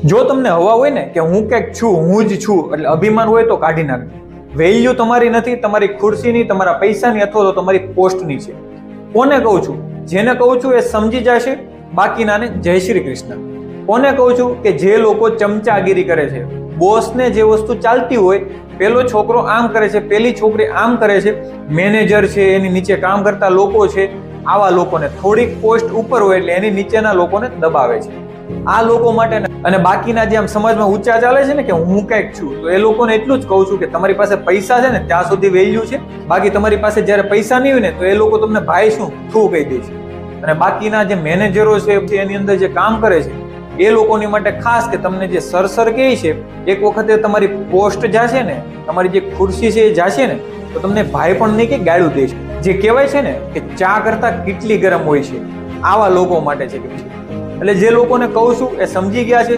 જો તમને હવા હોય ને કે હું કંઈક છું, હું જ છું, એટલે અભિમાન હોય તો કાઢી નાખ. વેલ્યુ તમારી નથી, તમારી ખુરશીની, તમારા પૈસાની અથવા તો તમારી પોસ્ટની છે. કોને કહું છું? જેને કહું છું એ સમજી જશે, બાકીનાને જય શ્રી કૃષ્ણ. કોને કહું છું? કે જે લોકો ચમચાગીરી કરે છે. બોસને જે વસ્તુ ચાલતી હોય, પેલો છોકરો આમ કરે છે, પેલી છોકરી આમ કરે છે, મેનેજર છે, એની નીચે કામ કરતા લોકો છે, આવા લોકોને થોડીક પોસ્ટ ઉપર હોય એટલે એની નીચેના લોકોને દબાવે છે. આ લોકો માટે અને બાકીના જે આમ સમાજમાં ઊંચા ચાલે છે ને કે હું કંઈક છું, તો એ લોકોને એટલું જ કહું છું કે તમારી પાસે પૈસા છે ને ત્યાં સુધી વેલ્યુ છે, બાકી તમારી પાસે જ્યારે પૈસા નહીં હોય ને તો એ લોકો તમને ભાઈ શું થૂ કહી દે છે. અને બાકીના જે મેનેજરો છે એની અંદર જે કામ કરે છે એ લોકોની માટે ખાસ કે તમને જે સરસર કહે છે, એક વખતે તમારી પોસ્ટ જશે ને, તમારી જે ખુરશી છે એ જશે ને, તો તમને ભાઈ પણ નહીં કે ગાળું દેશે. જે કહેવાય છે ને કે ચા કરતા કેટલી ગરમ હોય છે, આવા લોકો માટે છે. એટલે જે લોકોને કહું છું એ સમજી ગયા છે.